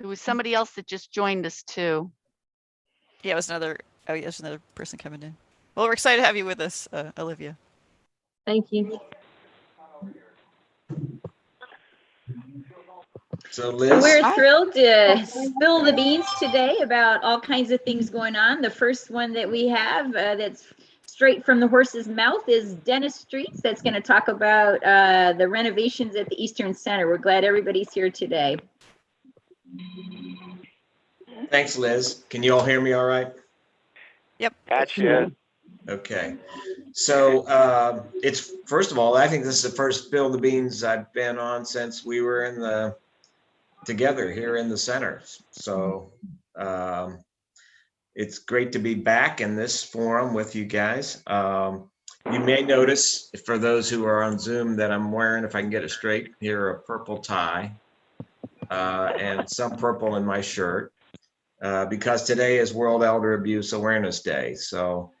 There was somebody else that just joined us too. Yeah, it was another. Oh, yeah, there's another person coming in. Well, we're excited to have you with us, Olivia. Thank you. So Liz, We're thrilled to spill the beans today about all kinds of things going on. The first one that we have that's straight from the horse's mouth is Dennis Streets. That's going to talk about the renovations at the Eastern Center. We're glad everybody's here today. thanks, Liz. Can you all hear me all right? Yep. Gotcha. Okay. So it's, first of all, I think this is the first Spill the Beans I've been on since we were together here in the center. So it's great to be back in this forum with you guys. You may notice, for those who are on Zoom, that I'm wearing, if I can get it straight here, a purple tie and some purple in my shirt because today is World Elder Abuse Awareness Day. So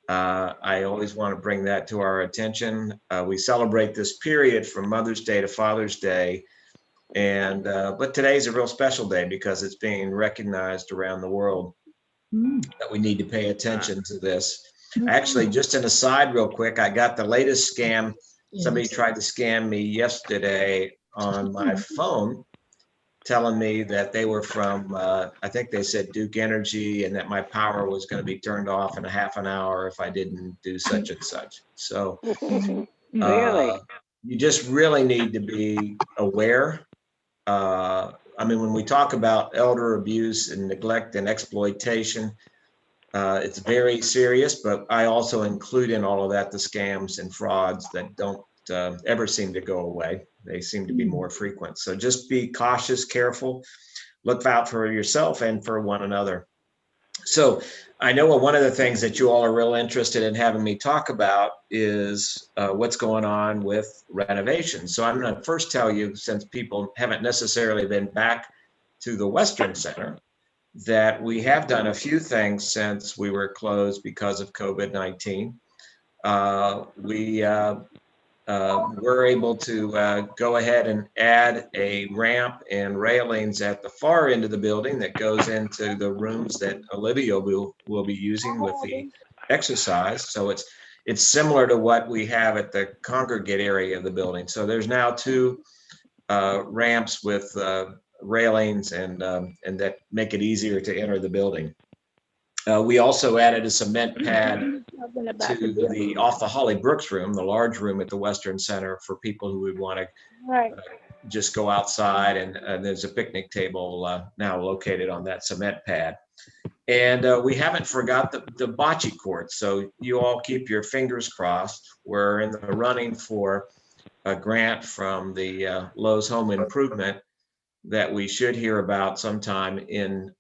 I always want to bring that to our attention. We celebrate this period from Mother's Day to Father's Day. And but today's a real special day because it's being recognized around the world that we need to pay attention to this. Actually, just an aside real quick, I got the latest scam. Somebody tried to scam me yesterday on my phone, telling me that they were from, I think they said Duke Energy, and that my power was going to be turned off in a half an hour if I didn't do such and such. So Really? you just really need to be aware. I mean, when we talk about elder abuse and neglect and exploitation, it's very serious, but I also include in all of that the scams and frauds that don't ever seem to go away. They seem to be more frequent. So just be cautious, careful, look out for yourself and for one another. So I know one of the things that you all are real interested in having me talk about is what's going on with renovations. So I'm going to first tell you, since people haven't necessarily been back to the Western Center, that we have done a few things since we were closed because of COVID-19. We were able to go ahead and add a ramp and railings at the far end of the building that goes into the rooms that Olivia will be using with the exercise. So it's similar to what we have at the congregate area of the building. So there's now two ramps with railings and that make it easier to enter the building. We also added a cement pad to the off the Holly Brooks room, the large room at the Western Center, for people who would want to just go outside, and there's a picnic table now located on that cement pad. And we haven't forgot the bocce court, so you all keep your fingers crossed. We're in the running for a grant from the Lowe's Home Improvement that we should hear about sometime in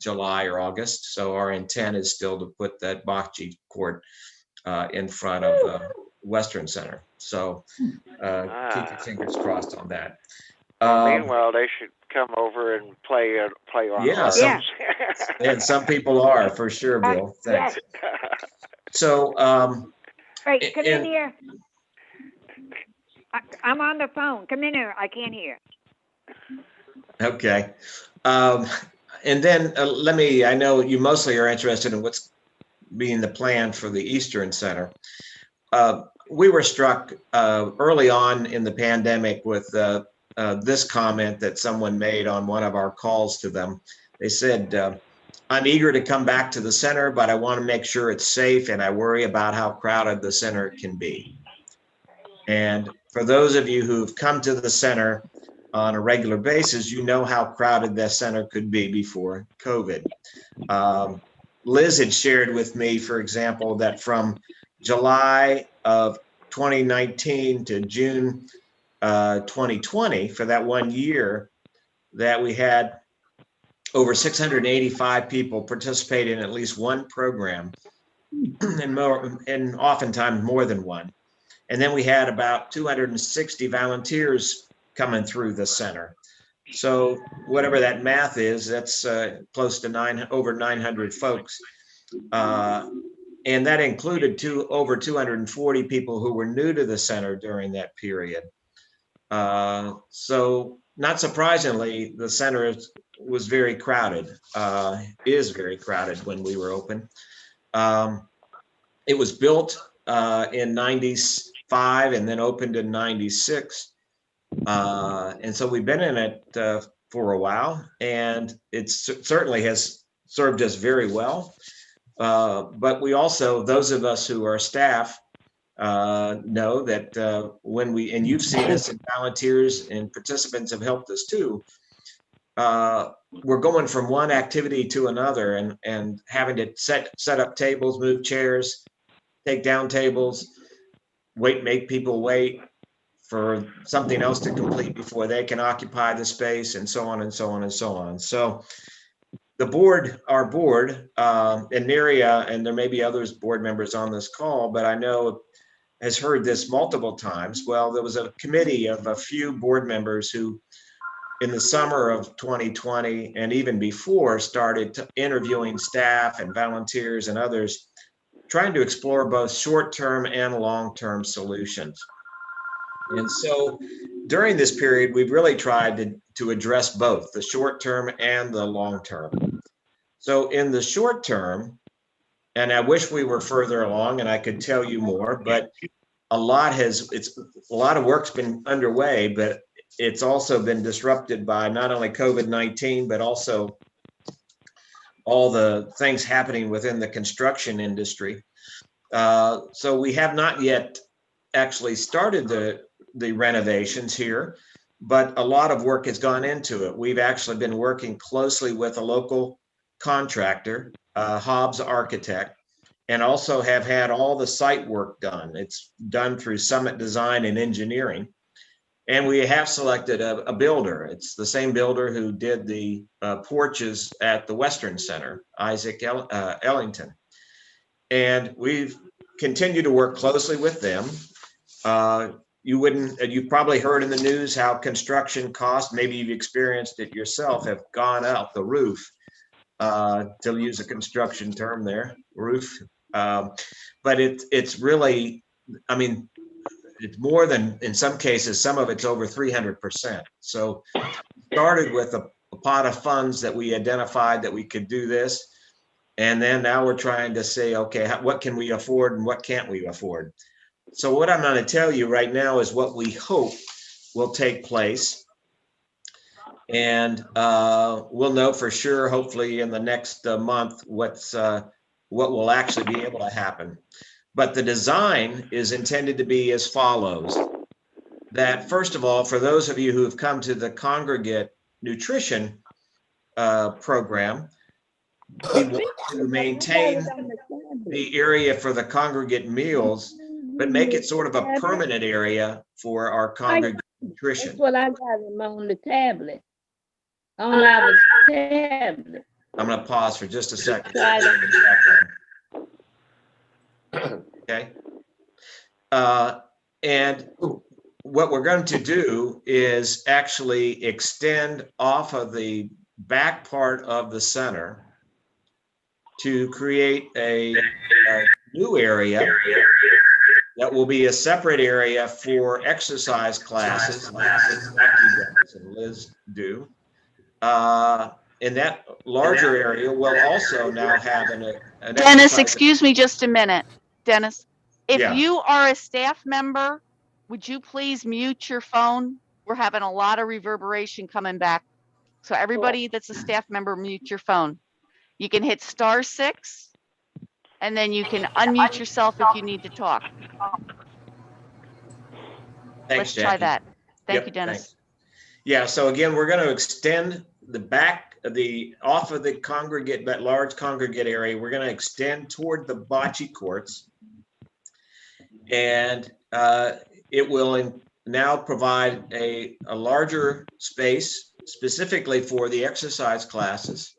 July or August. So our intent is still to put that bocce court in front of Western Center. So keep your fingers crossed on that. Meanwhile, they should come over and play on. Yeah, and some people are, for sure, Bill. Thanks. So, Right, come in here. I'm on the phone. Come in here. I can't hear. Okay. And then I know you mostly are interested in what's being the plan for the Eastern Center. We were struck early on in the pandemic with this comment that someone made on one of our calls to them. They said, I'm eager to come back to the center, but I want to make sure it's safe, and I worry about how crowded the center can be. And for those of you who've come to the center on a regular basis, you know how crowded that center could be before COVID. Liz had shared with me, for example, that from July of 2019 to June 2020, for that 1 year, that we had over 685 people participate in at least one program, and oftentimes more than one. And then we had about 260 volunteers coming through the center. So whatever that math is, that's close to over 900 folks. And that included over 240 people who were new to the center during that period. So not surprisingly, the center was very crowded, is very crowded when we were open. It was built in 95 and then opened in 96. And so we've been in it for a while, and it certainly has served us very well. But we also, those of us who are staff, know that when we, and you've seen us, and volunteers and participants have helped us too, we're going from one activity to another and having to set up tables, move chairs, take down tables, make people wait for something else to complete before they can occupy the space, and so on and so on and so on. So the board, our board, and Neria, and there may be others board members on this call, but I know has heard this multiple times. Well, there was a committee of a few board members who in the summer of 2020 and even before started interviewing staff and volunteers and others, trying to explore both short-term and long-term solutions. And so during this period, we've really tried to address both the short-term and the long-term. So in the short term, and I wish we were further along and I could tell you more, but a lot of work's been underway, but it's also been disrupted by not only COVID-19, but also all the things happening within the construction industry. So we have not yet actually started the renovations here, but a lot of work has gone into it. We've actually been working closely with a local contractor, Hobbs Architect, and also have had all the site work done. It's done through Summit Design and Engineering. And we have selected a builder. It's the same builder who did the porches at the Western Center, Isaac Ellington. And we've continued to work closely with them. You've probably heard in the news how construction costs, maybe you've experienced it yourself, have gone out the roof, to use a construction term there, roof. But it's really, I mean, it's more than, in some cases, some of it's over 300%. So started with a pot of funds that we identified that we could do this. And then now we're trying to say, okay, what can we afford and what can't we afford? So what I'm going to tell you right now is what we hope will take place. And we'll know for sure, hopefully in the next month, what will actually be able to happen. But the design is intended to be as follows. That first of all, for those of you who have come to the congregate nutrition program, we want to maintain the area for the congregate meals, but make it sort of a permanent area for our congregate nutrition. That's what I got him on the tablet. On our tablet. I'm going to pause for just a second. Okay. And what we're going to do is actually extend off of the back part of the center to create a new area that will be a separate area for exercise classes, like Becky does and Liz do. In that larger area, we'll also now have an Dennis, excuse me just a minute. Dennis, if Yeah. you are a staff member, would you please mute your phone? We're having a lot of reverberation coming back. So everybody that's a staff member, mute your phone. You can hit *6 and then you can unmute yourself if you need to talk. Thanks, Let's try Jackie. that. Thank Yep, you, Dennis. thanks. Yeah, so again, we're going to extend the back off of the congregate, that large congregate area. We're going to extend toward the bocce courts, and it will now provide a larger space specifically for the exercise classes.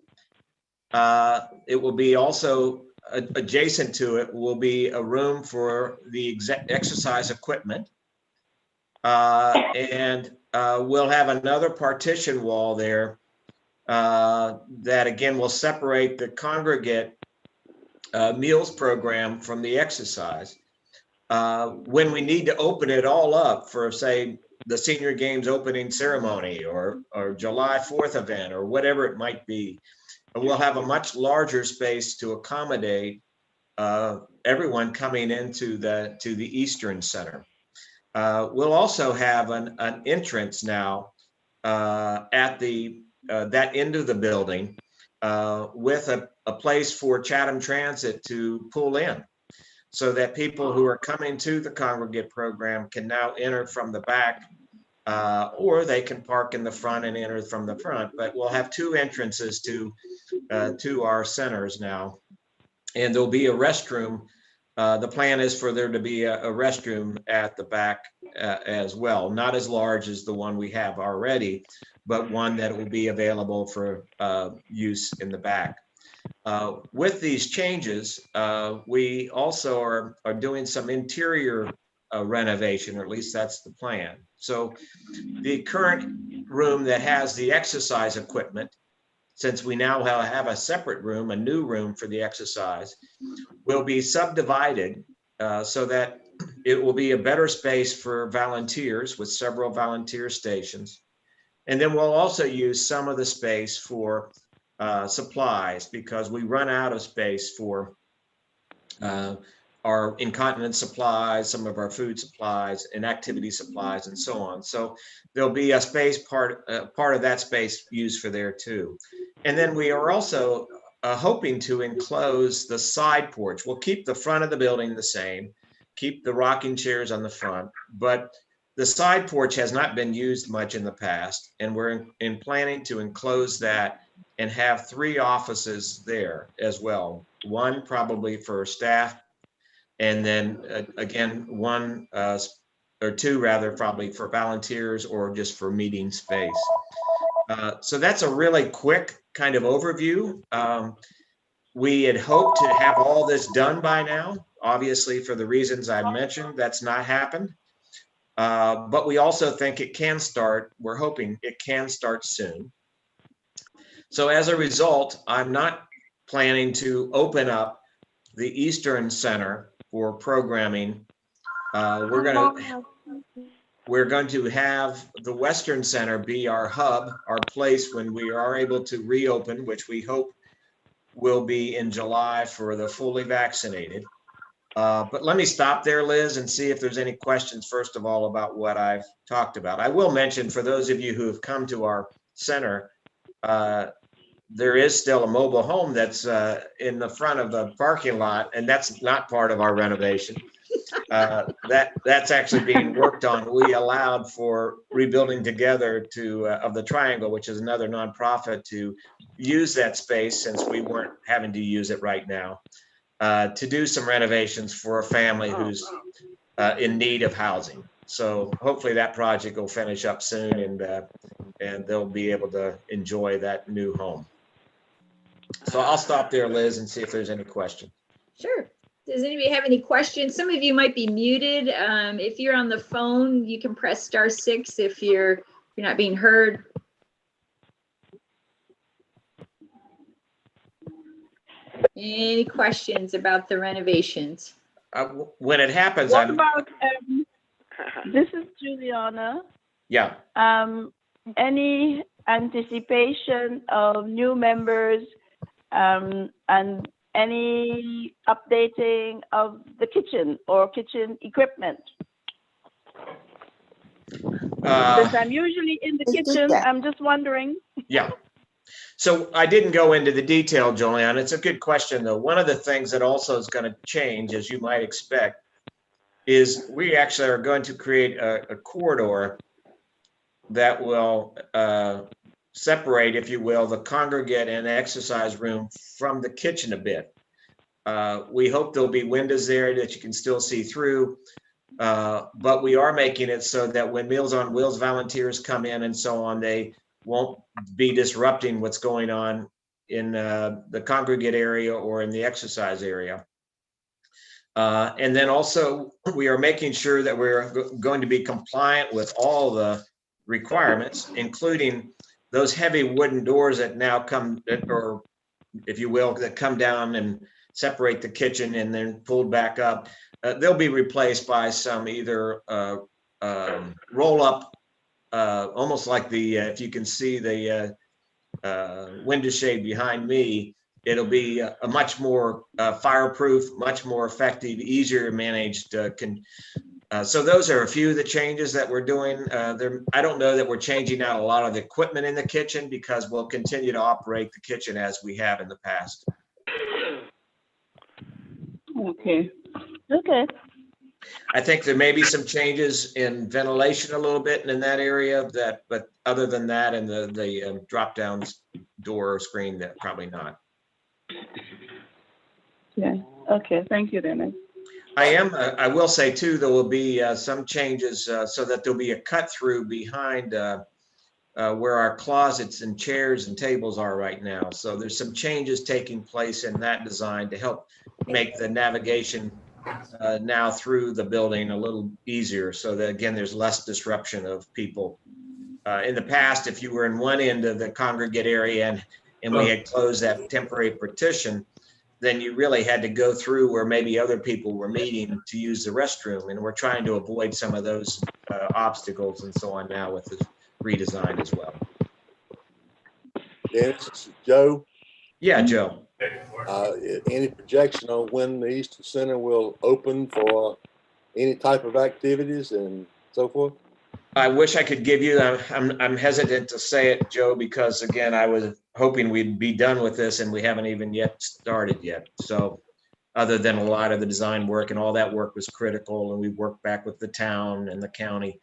It will be also adjacent to it will be a room for the exercise equipment. And we'll have another partition wall there that again will separate the congregate meals program from the exercise. When we need to open it all up for, say, the senior games opening ceremony or July 4th event or whatever it might be. We'll have a much larger space to accommodate everyone coming into the Eastern Center. We'll also have an entrance now at that end of the building with a place for Chatham Transit to pull in, so that people who are coming to the congregate program can now enter from the back, or they can park in the front and enter from the front. But we'll have two entrances to our centers now, and there'll be a restroom. The plan is for there to be a restroom at the back as well, not as large as the one we have already, but one that will be available for use in the back. With these changes, we also are doing some interior renovation, or at least that's the plan. So the current room that has the exercise equipment, since we now have a separate room, a new room for the exercise, will be subdivided so that it will be a better space for volunteers with several volunteer stations. And then we'll also use some of the space for supplies, because we run out of space for our incontinence supplies, some of our food supplies and activity supplies and so on. So there'll be a space part of that space used for there too. And then we are also hoping to enclose the side porch. We'll keep the front of the building the same, keep the rocking chairs on the front, but the side porch has not been used much in the past, and we're in planning to enclose that and have 3 offices there as well. One probably for staff, and then again, 1 or 2 rather, probably for volunteers or just for meeting space. So that's a really quick kind of overview. We had hoped to have all this done by now. Obviously, for the reasons I mentioned, that's not happened. But we also think it can start, we're hoping it can start soon. So as a result, I'm not planning to open up the Eastern Center for programming. We're going to have the Western Center be our hub, our place when we are able to reopen, which we hope will be in July for the fully vaccinated. But let me stop there, Liz, and see if there's any questions, first of all, about what I've talked about. I will mention, for those of you who have come to our center, there is still a mobile home that's in the front of the parking lot, and that's not part of our renovation. That's actually being worked on. We allowed for Rebuilding Together of the Triangle, which is another nonprofit, to use that space, since we weren't having to use it right now, to do some renovations for a family who's in need of housing. So hopefully that project will finish up soon, and they'll be able to enjoy that new home. So I'll stop there, Liz, and see if there's any question. Sure. Does anybody have any questions? Some of you might be muted. If you're on the phone, you can press *6 if you're not being heard. Any questions about the renovations? When it happens, What about, this is Juliana. Yeah. Any anticipation of new members and any updating of the kitchen or kitchen equipment? Since I'm usually in the kitchen, I'm just wondering. Yeah. So I didn't go into the detail, Juliana. It's a good question, though. One of the things that also is going to change, as you might expect, is we actually are going to create a corridor that will separate, if you will, the congregate and exercise room from the kitchen a bit. We hope there'll be windows there that you can still see through, but we are making it so that when Meals on Wheels volunteers come in and so on, they won't be disrupting what's going on in the congregate area or in the exercise area. And then also, we are making sure that we're going to be compliant with all the requirements, including those heavy wooden doors that now come, or if you will, that come down and separate the kitchen and then pulled back up. They'll be replaced by some either roll-up almost like the, if you can see the window shade behind me, it'll be a much more fireproof, much more effective, easier managed. So those are a few of the changes that we're doing. I don't know that we're changing out a lot of the equipment in the kitchen because we'll continue to operate the kitchen as we have in the past. Okay. Okay. I think there may be some changes in ventilation a little bit in that area, but other than that, and the drop down door screen, that probably not. Yeah. Okay. Thank you, Dennis. I will say too, there will be some changes so that there'll be a cut through behind where our closets and chairs and tables are right now. So there's some changes taking place in that design to help make the navigation now through the building a little easier, so that again, there's less disruption of people. In the past, if you were in one end of the congregate area and we had closed that temporary partition, then you really had to go through where maybe other people were meeting to use the restroom. And we're trying to avoid some of those obstacles and so on now with the redesign as well. Dennis, this is Joe. Yeah, Joe. Any projection on when the Eastern Center will open for any type of activities and so forth? I wish I could give you, I'm hesitant to say it, Joe, because again, I was hoping we'd be done with this and we haven't even yet started yet. So other than a lot of the design work, and all that work was critical, and we worked back with the town and the county.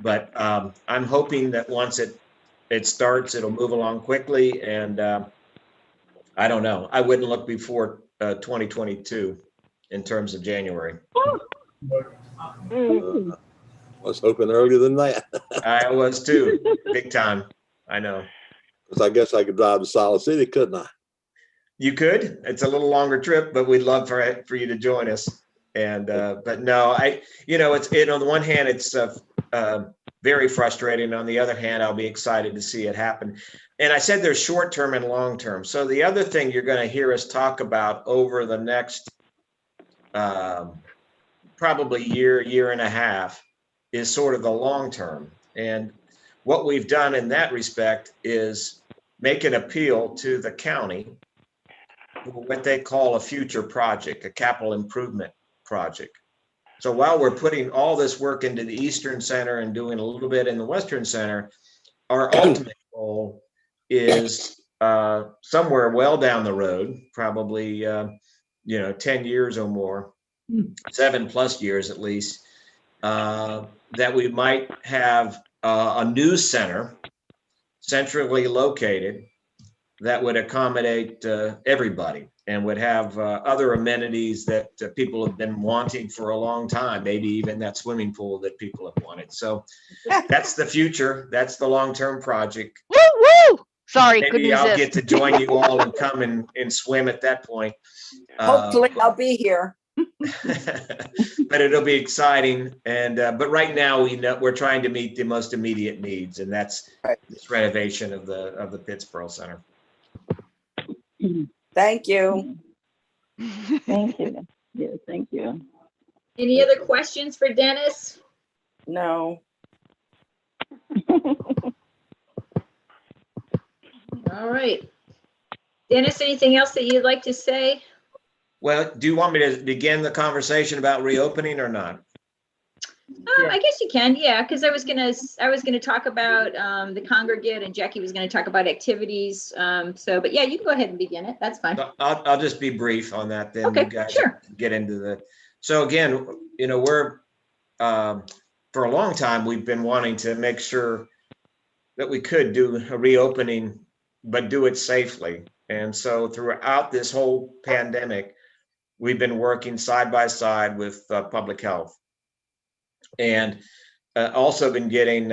But I'm hoping that once it starts, it'll move along quickly. And I don't know, I wouldn't look before 2022 in terms of January. I was hoping earlier than that. I was too, big time. I know. Because I guess I could drive to Solid City, couldn't I? You could. It's a little longer trip, but we'd love for you to join us. And but no, it's on the one hand, it's very frustrating. On the other hand, I'll be excited to see it happen. And I said there's short term and long term. So the other thing you're going to hear us talk about over the next probably year and a half is sort of the long term. And what we've done in that respect is make an appeal to the county for what they call a future project, a capital improvement project. So while we're putting all this work into the Eastern Center and doing a little bit in the Western Center, our ultimate goal is somewhere well down the road, probably 10 years or more, 7+ years at least, that we might have a news center centrally located that would accommodate everybody and would have other amenities that people have been wanting for a long time, maybe even that swimming pool that people have wanted. So that's the future. That's the long-term project. Woo, woo! Sorry, good Maybe news I'll is. get to join you all and come and swim at that point. Hopefully I'll be here. But it'll be exciting. And but right now we're trying to meet the most immediate needs, and that's this renovation of the Pittsboro Center. Thank you. Thank you. Yeah, thank you. Any other questions for Dennis? No. All right. Dennis, anything else that you'd like to say? Well, do you want me to begin the conversation about reopening or not? I guess you can, yeah, because I was gonna talk about the congregate, and Jackie was gonna talk about activities. But yeah, you can go ahead and begin it. That's fine. I'll just be brief on that. Then Okay, you guys sure. get into the. So again, we're for a long time we've been wanting to make sure that we could do a reopening, but do it safely. And so throughout this whole pandemic, we've been working side by side with public health, and also been getting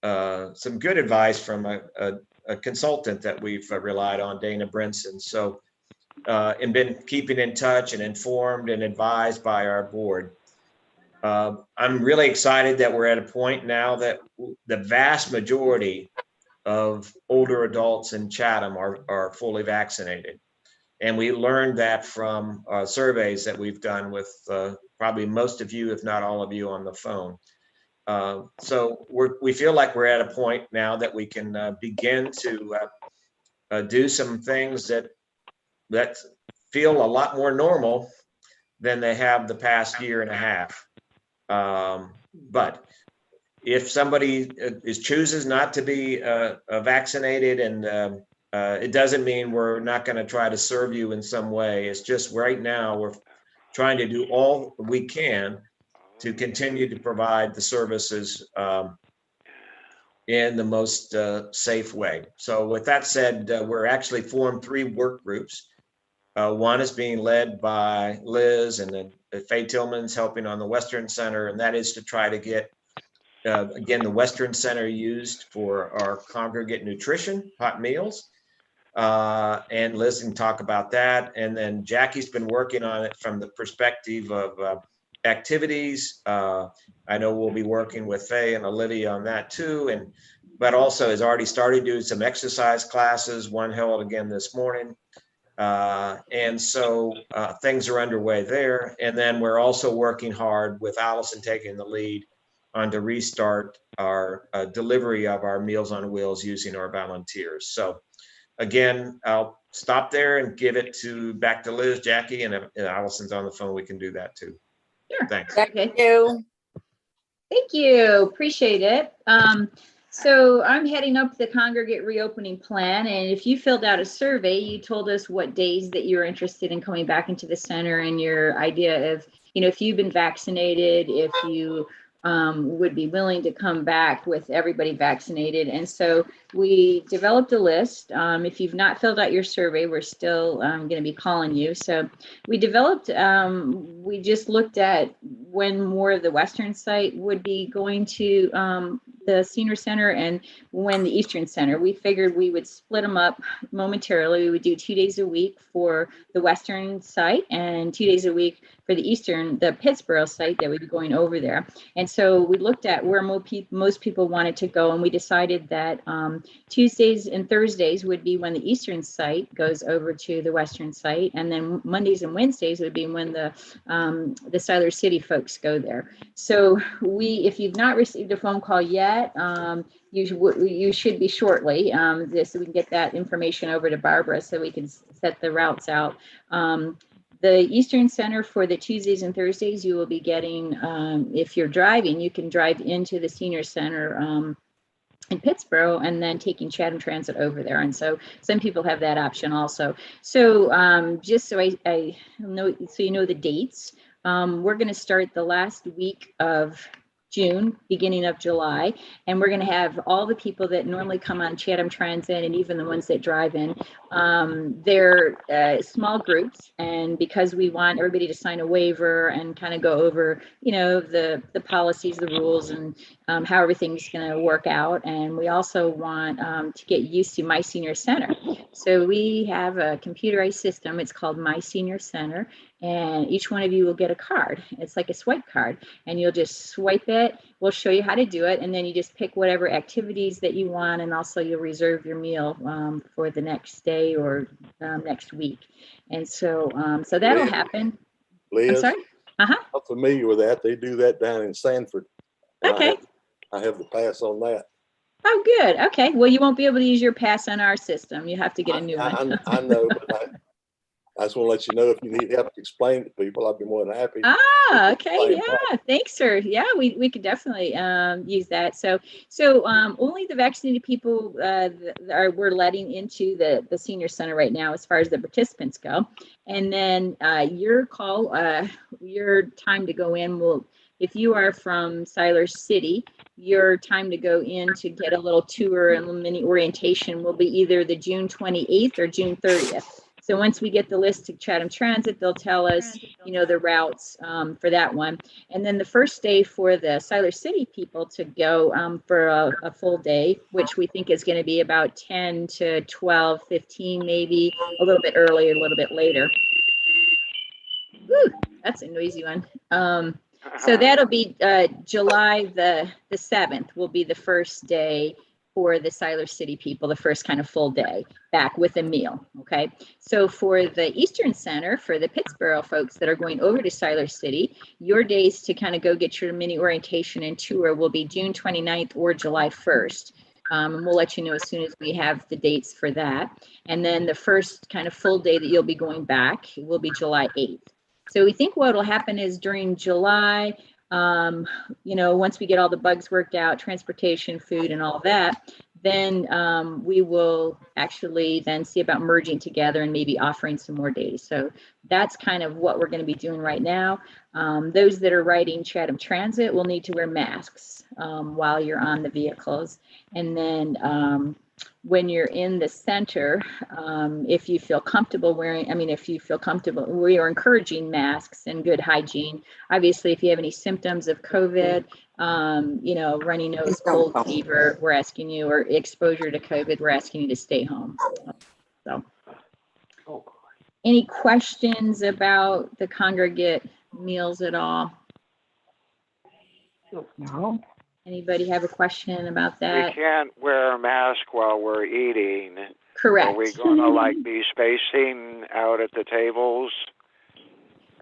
some good advice from a consultant that we've relied on, Dana Brinson. So, and been keeping in touch and informed and advised by our board. I'm really excited that we're at a point now that the vast majority of older adults in Chatham are fully vaccinated. And we learned that from surveys that we've done with probably most of you, if not all of you, on the phone. So we feel like we're at a point now that we can begin to do some things that feel a lot more normal than they have the past year and a half. But if somebody chooses not to be vaccinated, and it doesn't mean we're not going to try to serve you in some way. It's just right now we're trying to do all we can to continue to provide the services in the most safe way. So with that said, we're actually formed 3 work groups. One is being led by Liz, and then Faye Tillman's helping on the Western Center, and that is to try to get, again, the Western Center used for our congregate nutrition, hot meals. And Liz can talk about that. And then Jackie's been working on it from the perspective of activities. I know we'll be working with Faye and Olivia on that too. But also has already started doing some exercise classes, one held again this morning. And so things are underway there. And then we're also working hard with Allison taking the lead on to restart our delivery of our Meals on Wheels using our volunteers. So again, I'll stop there and give it back to Liz, Jackie, and if Allison's on the phone, we can do that too. Sure. Thanks. Okay. Thank you. Thank you. Appreciate it. So I'm heading up the congregate reopening plan, and if you filled out a survey, you told us what days that you're interested in coming back into the center, and your idea of, if you've been vaccinated, if you would be willing to come back with everybody vaccinated. And so we developed a list. If you've not filled out your survey, we're still going to be calling you. So we developed, we just looked at when more of the Western site would be going to the Senior Center and when the Eastern Center. We figured we would split them up momentarily. We would do 2 days a week for the Western site and 2 days a week for the Eastern, the Pittsburgh site that would be going over there. And so we looked at where most people wanted to go, and we decided that Tuesdays and Thursdays would be when the Eastern site goes over to the Western site, and then Mondays and Wednesdays would be when the Siler City folks go there. So if you've not received a phone call yet, you should be shortly, so we can get that information over to Barbara so we can set the routes out. The Eastern Center for the Tuesdays and Thursdays, you will be getting, if you're driving, you can drive into the Senior Center in Pittsburgh and then taking Chatham Transit over there. And so some people have that option also. So just so I know, so you know the dates, we're going to start the last week of June, beginning of July, and we're going to have all the people that normally come on Chatham Transit and even the ones that drive in. They're small groups, and because we want everybody to sign a waiver and kind of go over, the policies, the rules, and how everything's going to work out. And we also want to get used to My Senior Center. So we have a computerized system. It's called My Senior Center. And each one of you will get a card. It's like a swipe card, and you'll just swipe it. We'll show you how to do it, and then you just pick whatever activities that you want, and also you'll reserve your meal for the next day or next week. And so that'll happen. Liz, I'm sorry? I'm familiar with that. They do that down in Sanford. Okay. I have the pass on that. Oh, good. Okay. Well, you won't be able to use your pass on our system. You have to get a new one. I know, but I just want to let you know, if you need help to explain it to people, I'd be more than happy. Okay. Yeah. Thanks, sir. Yeah, we could definitely use that. So only the vaccinated people we're letting into the Senior Center right now, as far as the participants go. And then your time to go in will, if you are from Siler City, your time to go in to get a little tour and a little mini orientation will be either the June 28th or June 30th. So once we get the list to Chatham Transit, they'll tell us, the routes for that one. And then the first day for the Siler City people to go for a full day, which we think is going to be about 10 to 12, 15, maybe a little bit early, a little bit later. Woo, that's a noisy one. So that'll be July the 7th will be the first day for the Siler City people, the first kind of full day back with a meal. Okay. So for the Eastern Center, for the Pittsboro folks that are going over to Siler City, your days to kind of go get your mini orientation and tour will be June 29th or July 1st. And we'll let you know as soon as we have the dates for that. And then the first kind of full day that you'll be going back will be July 8th. So we think what will happen is during July, once we get all the bugs worked out, transportation, food, and all that, then we will actually then see about merging together and maybe offering some more days. So that's kind of what we're going to be doing right now. Those that are riding Chatham Transit will need to wear masks while you're on the vehicles. And then when you're in the center, if you feel comfortable wearing, we are encouraging masks and good hygiene. Obviously, if you have any symptoms of COVID, runny nose, cold, fever, we're asking you, or exposure to COVID, we're asking you to stay home. So, any questions about the congregate meals at all? No. Anybody have a question about We that? can't wear a mask while we're eating. Correct. Are we going to be spacing out at the tables?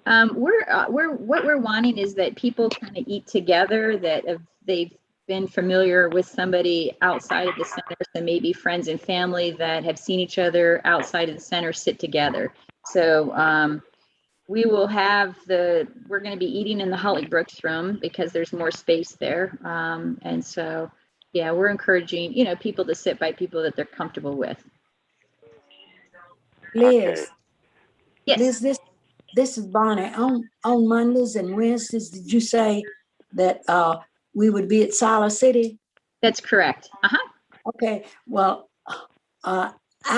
What we're wanting is that people kind of eat together, that if they've been familiar with somebody outside of the center, so maybe friends and family that have seen each other outside of the center sit together. So we will have we're going to be eating in the Holly Brooks room because there's more space there. And so, yeah, we're encouraging, people to sit by people that they're comfortable with. Liz, Okay. Yes. Liz, this is Bonnie. On Mondays and Wednesdays, did you say that we would be at Siler City? That's correct. Okay. Well, I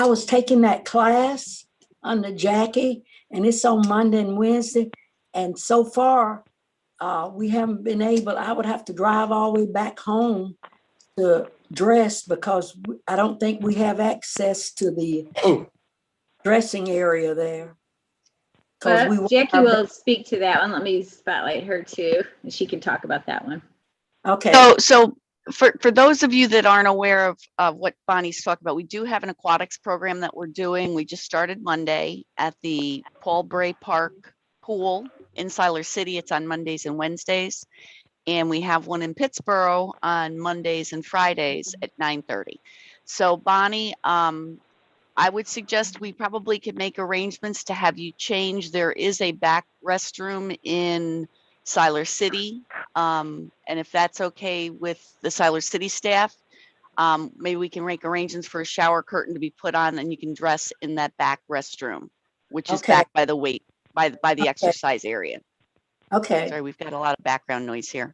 was taking that class under Jackie, and it's on Monday and Wednesday. And so far, we haven't been able. I would have to drive all the way back home to dress because I don't think we have access to the dressing area there. Jackie will speak to that one. Let me spotlight her too, and she can talk about that one. Okay. So for those of you that aren't aware of what Bonnie's talking about, we do have an aquatics program that we're doing. We just started Monday at the Paul Bray Park pool in Siler City. It's on Mondays and Wednesdays. And we have one in Pittsboro on Mondays and Fridays at 9:30. So Bonnie, I would suggest we probably could make arrangements to have you change. There is a back restroom in Siler City. And if that's okay with the Siler City staff, maybe we can make arrangements for a shower curtain to be put on and you can dress in that back restroom, which is back by the by the exercise area. Okay. Sorry, we've got a lot of background noise here.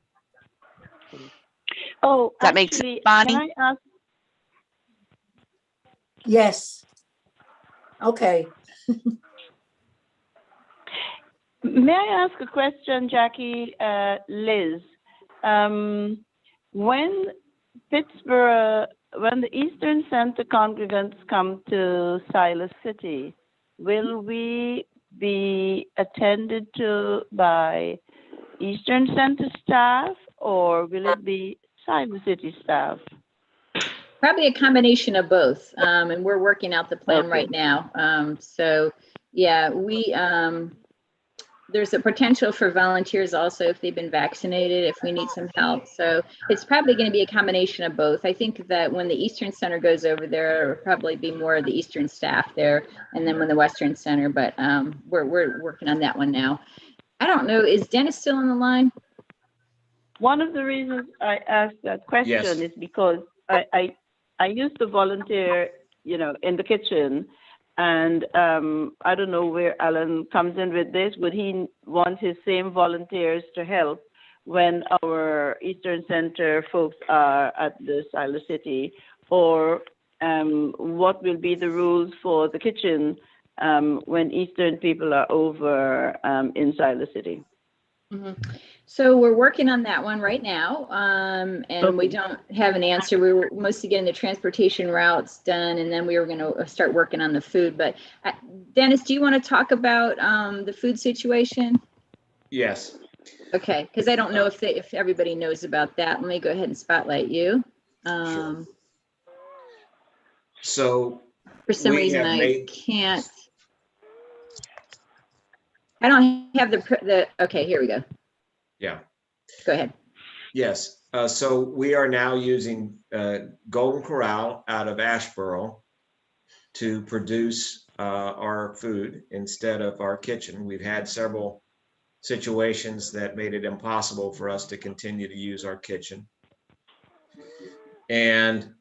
Oh, Does that make sense, Bonnie? Can I ask? Yes. Okay. May I ask a question, Jackie? Liz, when the Eastern Center congregants come to Siler City, will we be attended to by Eastern Center staff, or will it be Siler City staff? Probably a combination of both, and we're working out the plan right now. So yeah, there's a potential for volunteers also if they've been vaccinated, if we need some help. So it's probably going to be a combination of both. I think that when the Eastern Center goes over there, it'll probably be more of the Eastern staff there, and then when the Western Center, but we're working on that one now. I don't know, is Dennis still on the line? One of the reasons I asked that question is because I used to volunteer, in the kitchen, and I don't know where Alan comes in with this. Would he want his same volunteers to help when our Eastern Center folks are at the Siler City, or what will be the rules for the kitchen when Eastern people are over in Siler City? Mm-hmm. So we're working on that one right now, and we don't have an answer. We were mostly getting the transportation routes done, and then we were going to start working on the food. But Dennis, do you want to talk about the food situation? Yes. Okay, because I don't know if everybody knows about that. Let me go ahead and spotlight you. Sure. So For some we reason, have I made- can't. I don't have okay, here we go. Yeah. Go ahead. Yes. So we are now using Golden Corral out of Asheboro to produce our food instead of our kitchen. We've had several situations that made it impossible for us to continue to use our kitchen. And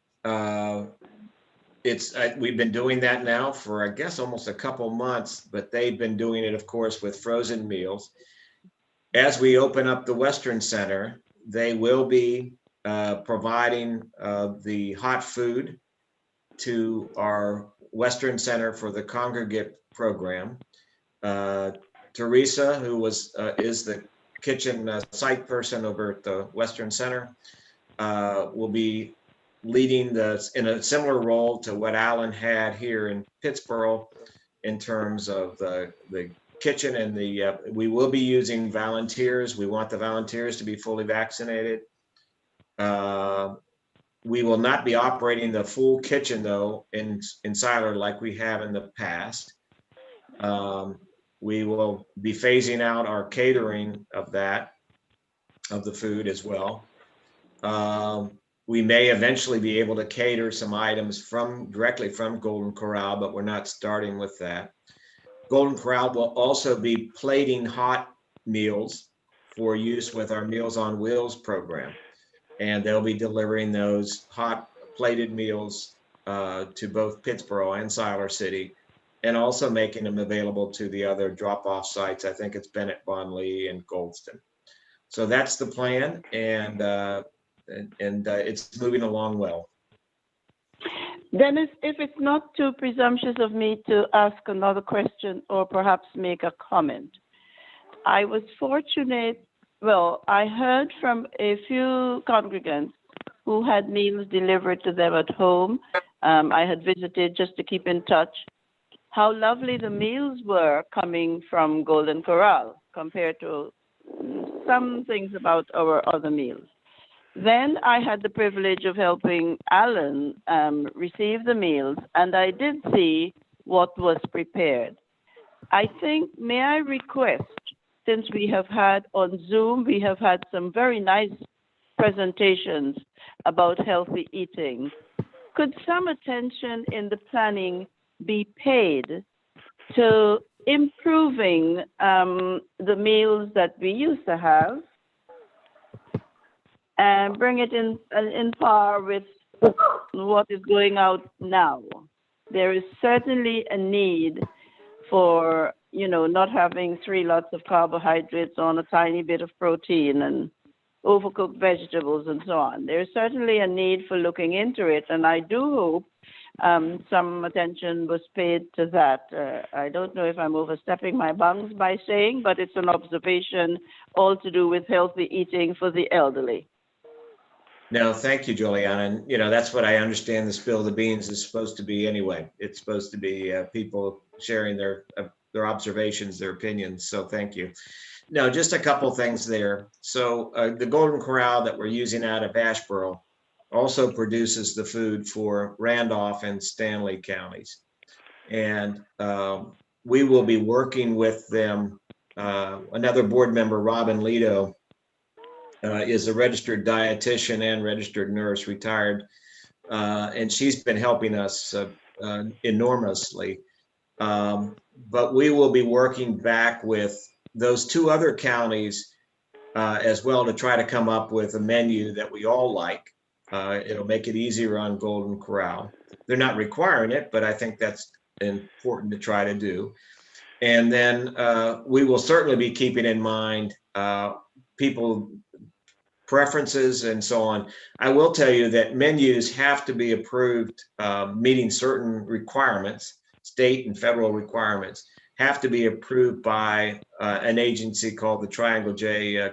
we've been doing that now for, I guess, almost a couple months, but they've been doing it, of course, with frozen meals. As we open up the Western Center, they will be providing the hot food to our Western Center for the Congregate Program. Teresa, who is the kitchen site person over at the Western Center, will be leading in a similar role to what Alan had here in Pittsburgh in terms of the kitchen and we will be using volunteers. We want the volunteers to be fully vaccinated. We will not be operating the full kitchen though in Siler like we have in the past. We will be phasing out our catering of the food as well. We may eventually be able to cater some items directly from Golden Corral, but we're not starting with that. Golden Corral will also be plating hot meals for use with our Meals on Wheels program. And they'll be delivering those hot plated meals to both Pittsburgh and Siler City, and also making them available to the other drop-off sites. I think it's Bennett, Bon Lee, and Goldston. So that's the plan, and it's moving along well. Dennis, if it's not too presumptuous of me to ask another question or perhaps make a comment, I was fortunate. Well, I heard from a few congregants who had meals delivered to them at home. I had visited just to keep in touch. How lovely the meals were coming from Golden Corral compared to some things about our other meals. Then I had the privilege of helping Alan receive the meals, and I did see what was prepared. I think, may I request, since we have had on Zoom, we have had some very nice presentations about healthy eating. Could some attention in the planning be paid to improving the meals that we used to have and bring it in par with what is going out now? There is certainly a need for, not having 3 lots of carbohydrates on a tiny bit of protein and overcooked vegetables and so on. There's certainly a need for looking into it, and I do hope some attention was paid to that. I don't know if I'm overstepping my bounds by saying, but it's an observation all to do with healthy eating for the elderly. No, thank you, Juliana. And, that's what I understand the Spill the Beans is supposed to be anyway. It's supposed to be people sharing their observations, their opinions. So thank you. No, just a couple things there. So the Golden Corral that we're using out of Asheboro also produces the food for Randolph and Stanley counties. And we will be working with them. Another board member, Robin Lido, is a registered dietitian and registered nurse, retired, and she's been helping us enormously. But we will be working back with those 2 other counties as well to try to come up with a menu that we all like. It'll make it easier on Golden Corral. They're not requiring it, but I think that's important to try to do. And then we will certainly be keeping in mind people preferences and so on. I will tell you that menus have to be approved, meeting certain requirements, state and federal requirements, have to be approved by an agency called the Triangle J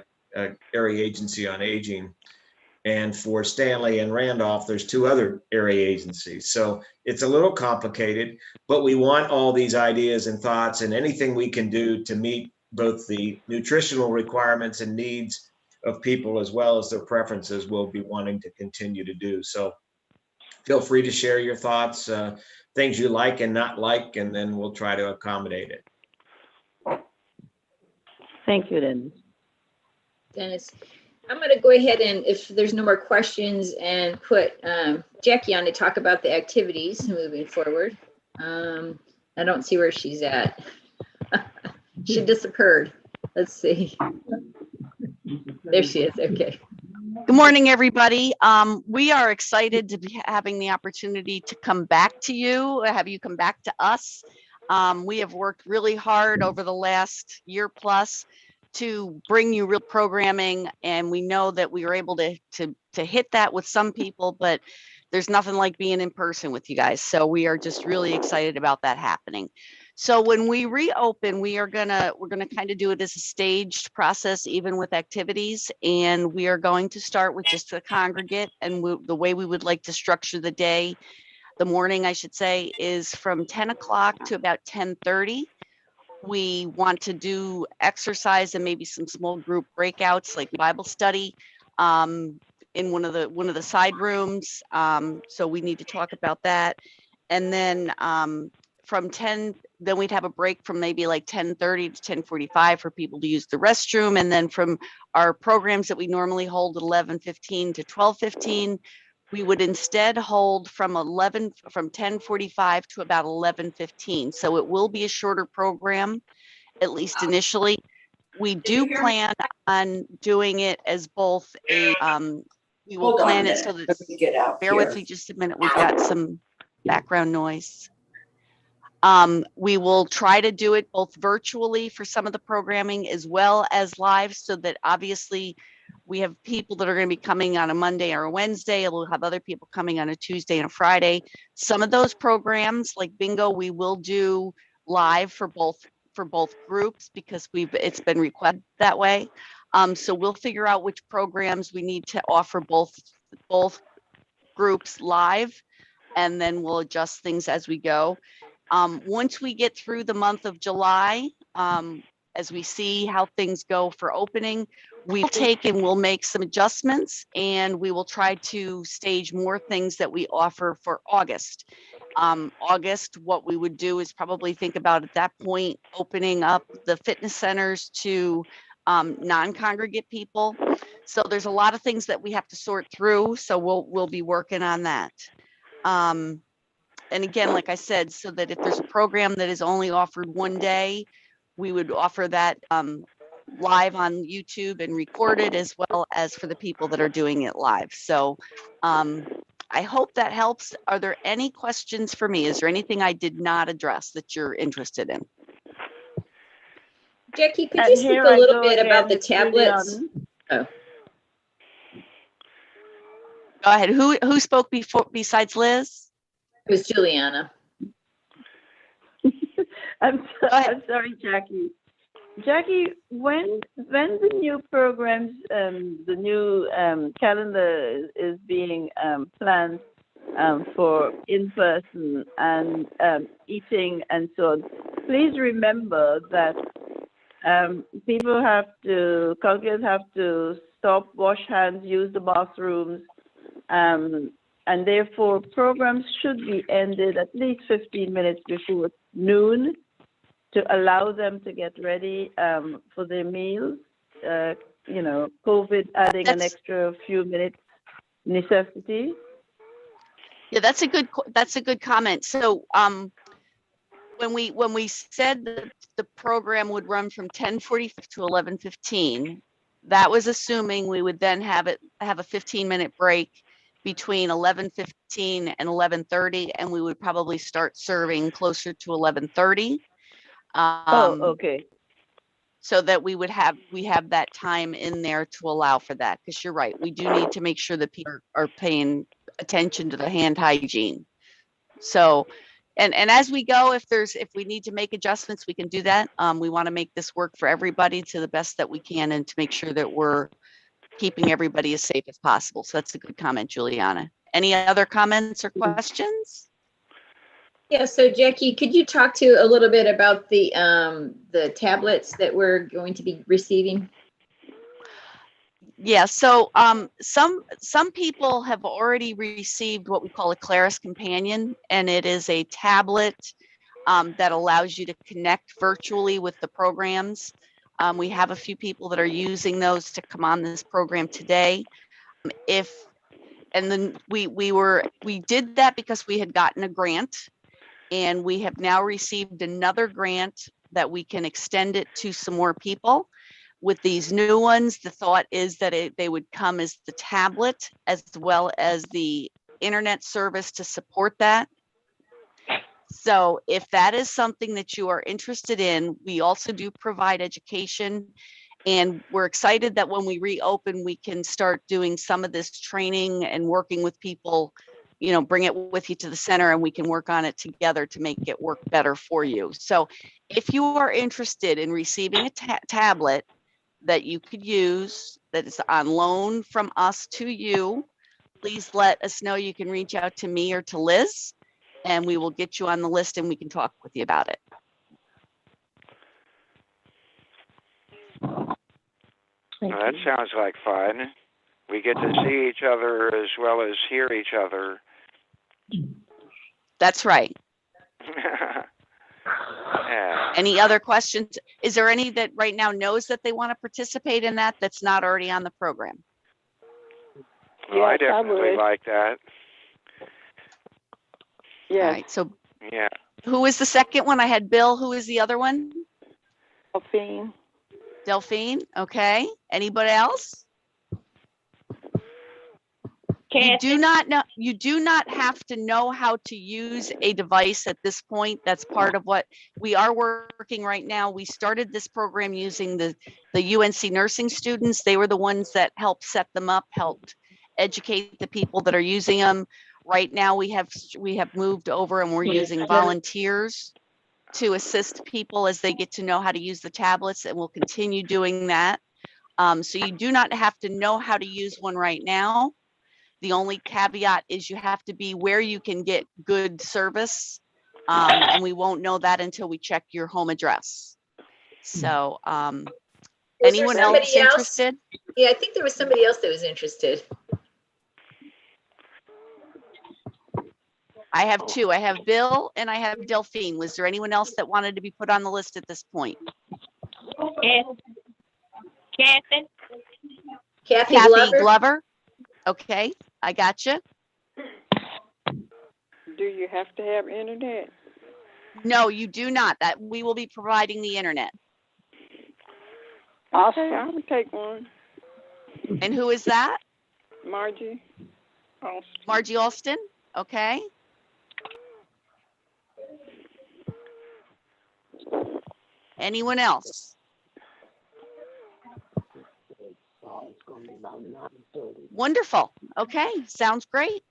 Area Agency on Aging. And for Stanley and Randolph, there's 2 other area agencies. So it's a little complicated, but we want all these ideas and thoughts and anything we can do to meet both the nutritional requirements and needs of people as well as their preferences we'll be wanting to continue to do. So feel free to share your thoughts, things you like and not like, and then we'll try to accommodate it. Thank you, Dennis. Dennis, I'm going to go ahead and, if there's no more questions, and put Jackie on to talk about the activities moving forward. I don't see where she's at. She disappeared. Let's see. There she is. Okay. Good morning, everybody. We are excited to be having the opportunity to come back to you, have you come back to us. We have worked really hard over the last year plus to bring you real programming, and we know that we were able to hit that with some people, but there's nothing like being in person with you guys. So we are just really excited about that happening. So when we reopen, we're gonna kind of do it as a staged process, even with activities, and we are going to start with just a congregate, and the way we would like to structure the day, the morning, I should say, is from 10 o'clock to about 10:30. We want to do exercise and maybe some small group breakouts like Bible study in one of the side rooms. So we need to talk about that. And then from 10, then we'd have a break from maybe like 10:30 to 10:45 for people to use the restroom. And then from our programs that we normally hold at 11:15 to 12:15, we would instead hold from 10:45 to about 11:15. So it will be a shorter program, at least initially. We do plan on doing it as both a, we will plan it so that, bear with me just a minute, we've got some background noise. We will try to do it both virtually for some of the programming as well as live, so that obviously we have people that are going to be coming on a Monday or a Wednesday. We'll have other people coming on a Tuesday and a Friday. Some of those programs like bingo, we will do live for both groups because it's been requested that way. So we'll figure out which programs we need to offer both groups live, and then we'll adjust things as we go. Once we get through the month of July, as we see how things go for opening, we'll make some adjustments, and we will try to stage more things that we offer for August. August, what we would do is probably think about at that point, opening up the fitness centers to non-congregate people. So there's a lot of things that we have to sort through. So we'll be working on that. And again, like I said, so that if there's a program that is only offered one day, we would offer that live on YouTube and recorded, as well as for the people that are doing it live. So I hope that helps. Are there any questions for me? Is there anything I did not address that you're interested in? Jackie, could you speak a little bit about the tablets? Oh. Go ahead. Who spoke besides Liz? It was Juliana. I'm sorry, Jackie. Jackie, when the new programs, the new calendar is being planned for in-person and eating and so on, please remember that congregants have to stop, wash hands, use the bathrooms, and therefore programs should be ended at least 15 minutes before noon to allow them to get ready for their meals. COVID adding an extra few minutes necessity. Yeah, that's a good comment. So when we said that the program would run from 10:45 to 11:15, that was assuming we would then have a 15-minute break between 11:15 and 11:30, and we would probably start serving closer to 11:30. Okay. So that we have that time in there to allow for that, because you're right, we do need to make sure that people are paying attention to the hand hygiene. So, and as we go, if we need to make adjustments, we can do that. We want to make this work for everybody to the best that we can, and to make sure that we're keeping everybody as safe as possible. So that's a good comment, Juliana. Any other comments or questions? Yeah, so Jackie, could you talk to a little bit about the tablets that we're going to be receiving? Yeah, so some people have already received what we call a Claris Companion, and it is a tablet that allows you to connect virtually with the programs. We have a few people that are using those to come on this program today. And then we did that because we had gotten a grant, and we have now received another grant that we can extend it to some more people. With these new ones, the thought is that they would come as the tablet as well as the internet service to support that. So if that is something that you are interested in, we also do provide education, and we're excited that when we reopen, we can start doing some of this training and working with people, bring it with you to the center and we can work on it together to make it work better for you. So if you are interested in receiving a tablet that you could use, that is on loan from us to you, please let us know. You can reach out to me or to Liz, and we will get you on the list and we can talk with you about it. Well, that sounds like fun. We get to see each other as well as hear each other. That's right. Yeah. Any other questions? Is there any that right now knows that they want to participate in that that's not already on the program? Well, I Yes, I definitely would. like that. Yes. All right, so Yeah. who is the second one? I had Bill. Who is the other one? Delphine. Delphine. Okay. Anybody else? You do not have to know how to use a device at this point. That's part of what we are working right now. We started this program using the UNC nursing students. They were the ones that helped set them up, helped educate the people that are using them. Right now we have moved over and we're using volunteers to assist people as they get to know how to use the tablets, and we'll continue doing that. So you do not have to know how to use one right now. The only caveat is you have to be where you can get good service, and we won't know that until we check your home address. So anyone else interested? Yeah, I think there was somebody else that was interested. I have two. I have Bill and I have Delphine. Was there anyone else that wanted to be put on the list at this point? Kathy? Kathy Glover. Okay, I got you. Do you have to have internet? No, you do not. That we will be providing the internet. Okay, I would take one. And who is that? Margie Austin. Margie Alston. Okay. Anyone else? Wonderful. Okay, sounds great.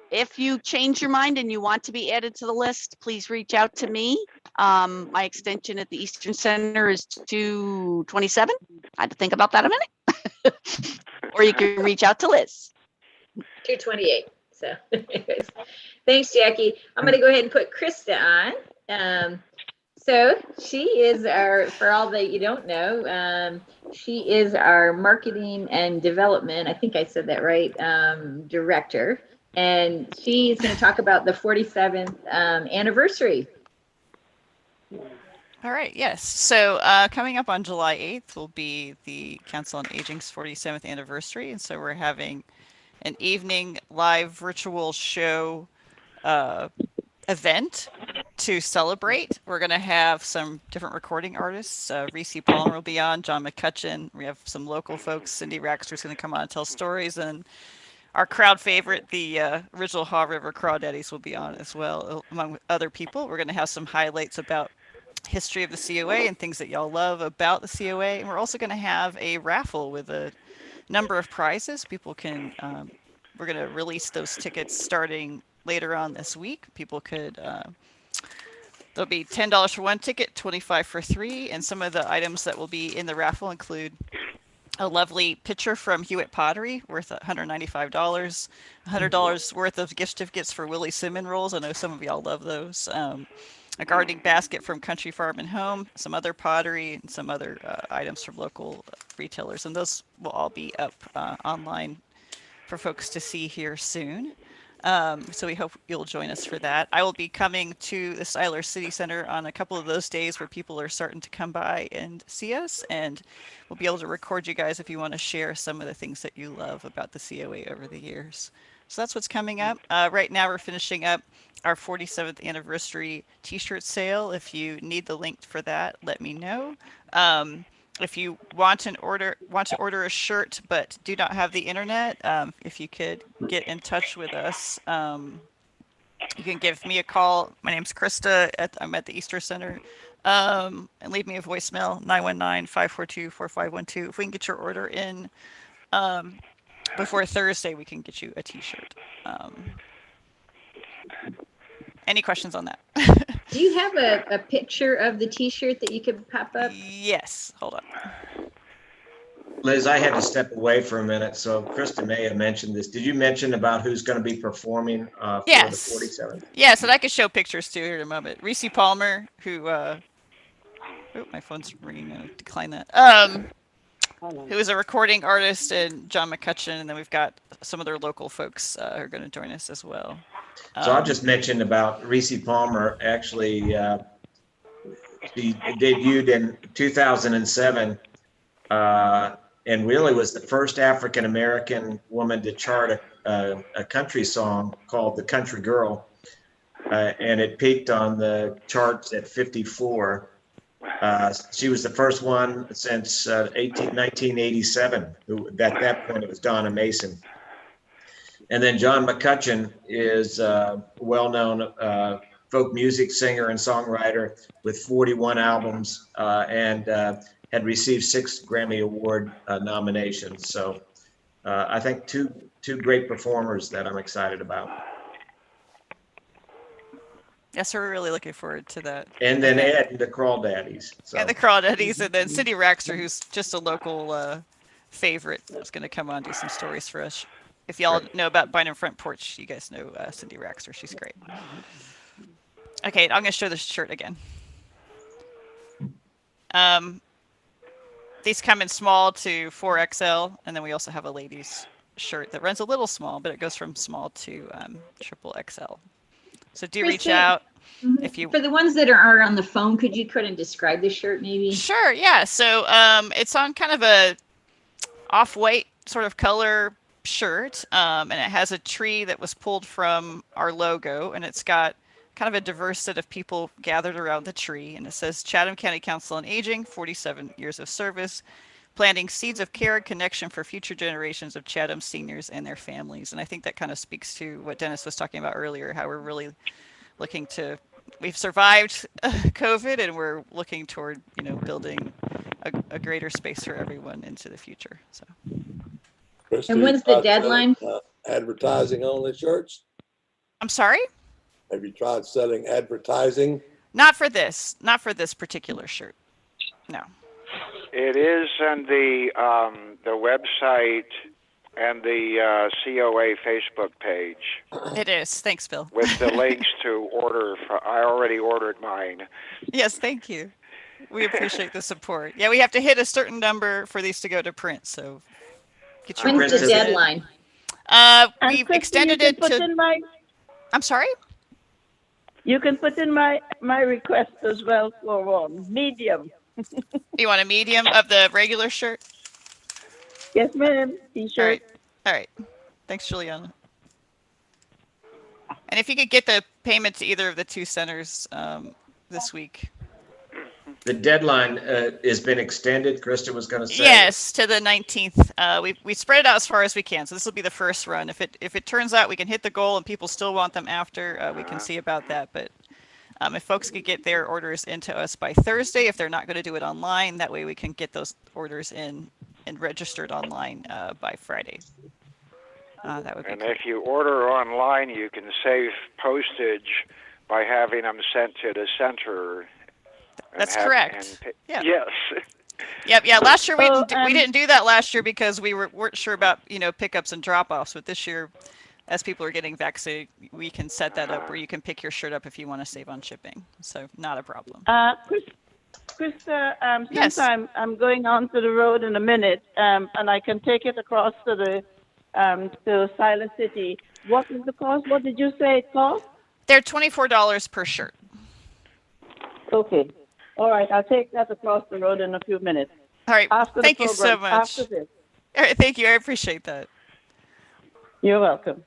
If you change your mind and you want to be added to the list, please reach out to me. My extension at the Eastern Center is 227. I had to think about that a minute. Or you can reach out to Liz. 228. So thanks, Jackie. I'm going to go ahead and put Krista on. So she is for all that you don't know, she is our marketing and development, I think I said that right, director. And she's going to talk about the 47th anniversary. All right, yes. So coming up on July 8th will be the Council on Aging's 47th anniversary. And so we're having an evening live virtual show event to celebrate. We're going to have some different recording artists. Reese Palmer will be on, John McCutcheon. We have some local folks. Cindy Raxter's going to come on and tell stories. And our crowd favorite, the original Haw River Crawdaddies, will be on as well, among other people. We're going to have some highlights about history of the COA and things that y'all love about the COA. And we're also going to have a raffle with a number of prizes. People can, we're going to release those tickets starting later on this week. People could, there'll be $10 for one ticket, $25 for three. And some of the items that will be in the raffle include a lovely picture from Hewitt Pottery worth $195, $100 worth of gift certificates for Willie Simon rolls. I know some of y'all love those. a gardening basket from Country Farm and Home, some other pottery, and some other items from local retailers. And those will all be up online for folks to see here soon. So we hope you'll join us for that. I will be coming to the Styler City Center on a couple of those days where people are starting to come by and see us, and we'll be able to record you guys if you want to share some of the things that you love about the COA over the years. So that's what's coming up. Right now we're finishing up our 47th anniversary t-shirt sale. If you need the link for that, let me know. If you want to order a shirt but do not have the internet, if you could get in touch with us, you can give me a call. My name's Krista. I'm at the Easter Center, and leave me a voicemail 919-542-4512. If we can get your order in before Thursday, we can get you a t-shirt. Any questions on that? Do you have a picture of the t-shirt that you could pop up? Yes, hold on. Liz, I had to step away for a minute, so Krista may have mentioned this. Did you mention about who's going to be performing for the 47th? Yes, and I can show pictures too here in a moment. Reese Palmer, who oh, my phone's ringing. I'll decline that. Who is a recording artist, and John McCutcheon, and then we've got some other local folks who are going to join us as well. So I'll just mention about Reese Palmer. Actually, she debuted in 2007. And really was the first African-American woman to chart a country song called The Country Girl. And it peaked on the charts at 54. She was the first one since 1987. At that point, it was Donna Mason. And then John McCutcheon is a well-known folk music singer and songwriter with 41 albums and had received 6 Grammy Award nominations. So I think two great performers that I'm excited about. Yes, we're really looking forward to that. And then Ed and the Crawdaddies. So. And the Crawdaddies, and then Cindy Raxter, who's just a local favorite, is going to come on and do some stories for us. If y'all know about Bynum Front Porch, you guys know Cindy Raxter. She's great. Okay, I'm going to show this shirt again. These come in small to 4XL, and then we also have a ladies shirt that runs a little small, but it goes from small to triple XL. So do reach out if you. For the ones that are on the phone, could you kind of describe the shirt maybe? Sure, yeah. So it's on kind of a off-white sort of color shirt, and it has a tree that was pulled from our logo, and it's got kind of a diverse set of people gathered around the tree, and it says Chatham County Council on Aging, 47 years of service, planting seeds of care and connection for future generations of Chatham seniors and their families. And I think that kind of speaks to what Dennis was talking about earlier, how we're really looking to, we've survived COVID, and we're looking toward, building a greater space for everyone into the future. So. Christy, and when's the deadline? Advertising only shirts? I'm sorry? Have you tried selling advertising? Not for this particular shirt. No. It is on the website and the COA Facebook page. It is. Thanks, Bill. With the links to order. I already ordered mine. Yes, thank you. We appreciate the support. Yeah, we have to hit a certain number for these to go to print. So get your when's the deadline? We've extended it to. I'm sorry? You can put in my request as well for medium. You want a medium of the regular shirt? Yes, ma'am. T-shirt. All right. Thanks, Juliana. And if you could get the payment to either of the 2 centers this week. The deadline has been extended, Krista was going to say. Yes, to the 19th. We spread it out as far as we can, so this will be the first run. If it turns out we can hit the goal and people still want them after, we can see about that. But if folks could get their orders into us by Thursday, if they're not going to do it online, that way we can get those orders in and registered online by Friday. That would be and cool. If you order online, you can save postage by having them sent to the center. That's correct. Yeah. Yes. Yep. Yeah. Last year we didn't do that last year because we weren't sure about pickups and drop-offs. But this year, as people are getting vaccinated, we can set that up where you can pick your shirt up if you want to save on shipping. So not a problem. Krista, Yes. since I'm going on to the road in a minute, and I can take it across to the to Siler City. What is the cost? What did you say it cost? They're $24 per shirt. Okay. All right. I'll take that across the road in a few minutes. All right. After Thank the you so program, much. after this. All right. Thank you. I appreciate that. You're welcome.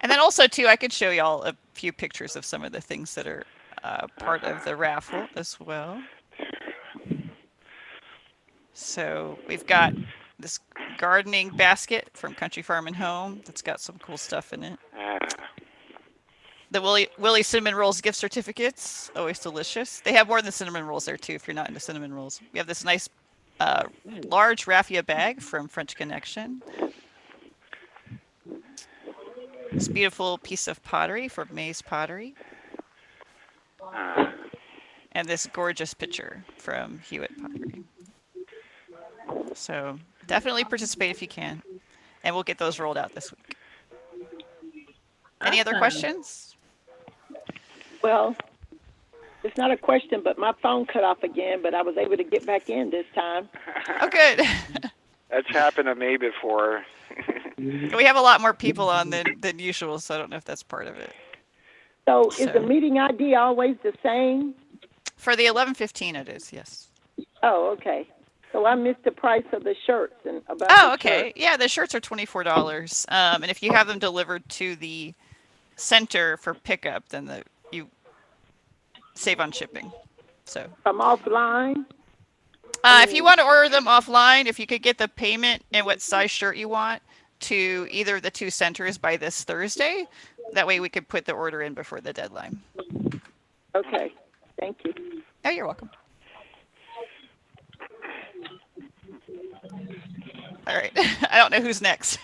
And then also, too, I could show y'all a few pictures of some of the things that are part of the raffle as well. So we've got this gardening basket from Country Farm and Home that's got some cool stuff in it. The Willie Cinnamon Rolls gift certificates, always delicious. They have more than cinnamon rolls there, too, if you're not into cinnamon rolls. We have this nice large raffia bag from French Connection. This beautiful piece of pottery from May's Pottery. And this gorgeous pitcher from Hewitt Pottery. So definitely participate if you can. And we'll get those rolled out this week. Any other Awesome. questions? Well, it's not a question, but my phone cut off again, but I was able to get back in this time. Oh, good. That's happened to me before. We have a lot more people on than usual, so I don't know if that's part of it. So is the meeting ID always the same? For the 11:15 it is, yes. Oh, okay. So I missed the price of the shirts and about Oh, the okay. shirts. Yeah, the shirts are $24. And if you have them delivered to the center for pickup, then you save on shipping. So From offline? if you want to order them offline, if you could get the payment and what size shirt you want to either of the two centers by this Thursday, that way we could put the order in before the deadline. Okay. Thank you. Oh, you're welcome. All right. I don't know who's next.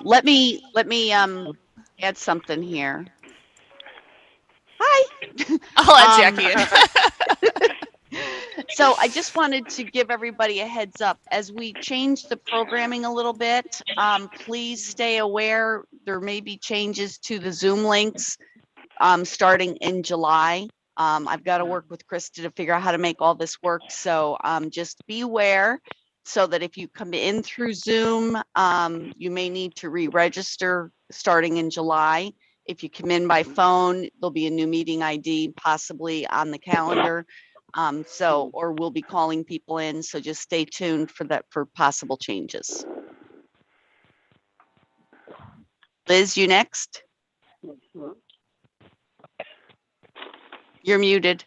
Let me add something here. Hi. I'll add Jackie in. So I just wanted to give everybody a heads up as we change the programming a little bit. Please stay aware. There may be changes to the Zoom links starting in July. I've got to work with Krista to figure out how to make all this work. So just be aware so that if you come in through Zoom, you may need to re-register starting in July. If you come in by phone, there'll be a new meeting ID possibly on the calendar. Or we'll be calling people in. So just stay tuned for that for possible changes. Liz, you next. You're muted.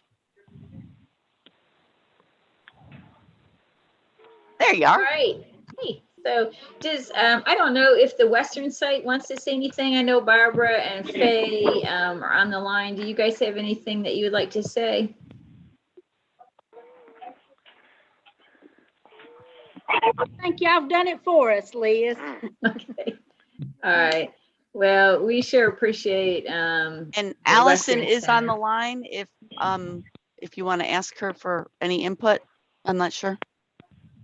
There you are. All right. Hey, so does, I don't know if the Western site wants to say anything. I know Barbara and Faye are on the line. Do you guys have anything that you would like to say? Thank you. I've done it for us, Liz. Okay. All right. Well, we sure appreciate. And the Allison Western is on Center. the line if you want to ask her for any input. I'm not sure.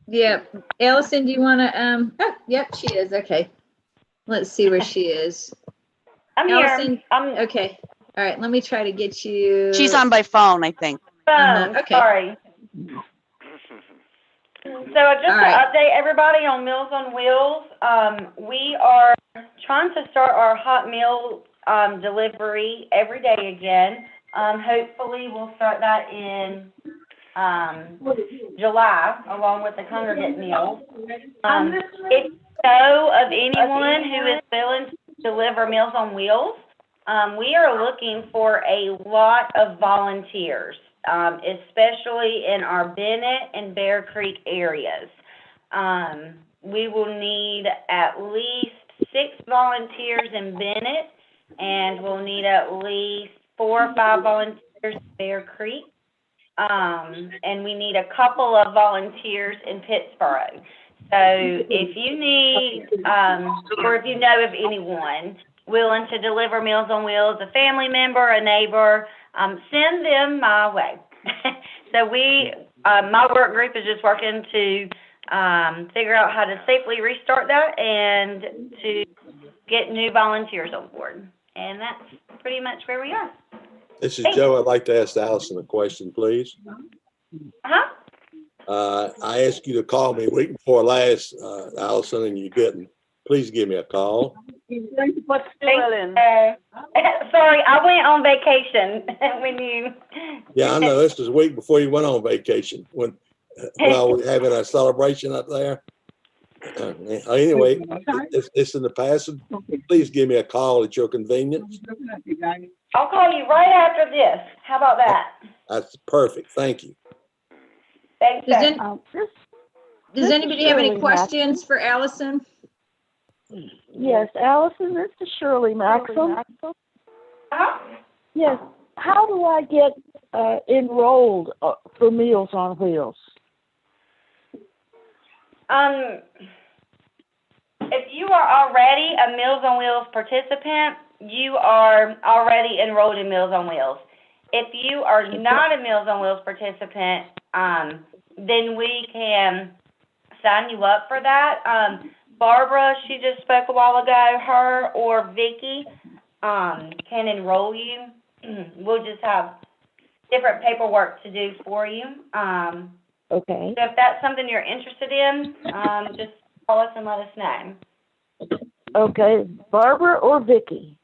Yep. Allison, do you want to, oh, yep, she is. Okay. Let's see where she is. I'm Allison, here. okay. All right. Let me try to get you. She's on by phone, I think. Phone. Okay. Sorry. So just to update everybody on Meals on Wheels, we are trying to start our hot meal delivery every day again. Hopefully we'll start that in July along with the congregate meals. If you know of anyone who is willing to deliver Meals on Wheels, we are looking for a lot of volunteers. Especially in our Bennett and Bear Creek areas. We will need at least 6 volunteers in Bennett, and we'll need at least 4 or 5 volunteers in Bear Creek. And we need a couple of volunteers in Pittsburgh. So if you need, or if you know of anyone willing to deliver Meals on Wheels, a family member, a neighbor, send them my way. So my work group is just working to figure out how to safely restart that and to get new volunteers on board. And that's pretty much where we are. This is Joe. I'd like to ask Allison a question, please. I asked you to call me week before last, Allison, and you didn't. Please give me a call. Sorry, I went on vacation when you. Yeah, I know. This was a week before you went on vacation when we're having a celebration up there. Anyway, it's in the past. Please give me a call at your convenience. I'll call you right after this. How about that? That's perfect. Thank you. Thanks, Does anybody have any questions for Allison? Yes, Allison, this is Shirley Maxim. Yes. How do I get enrolled for Meals on Wheels? If you are already a Meals on Wheels participant, you are already enrolled in Meals on Wheels. If you are not a Meals on Wheels participant, then we can sign you up for that. Barbara, she just spoke a while ago, her or Vicky can enroll you. We'll just have different paperwork to do for you. Okay. So if that's something you're interested in, just call us and let us know. Okay, Barbara or Vicky?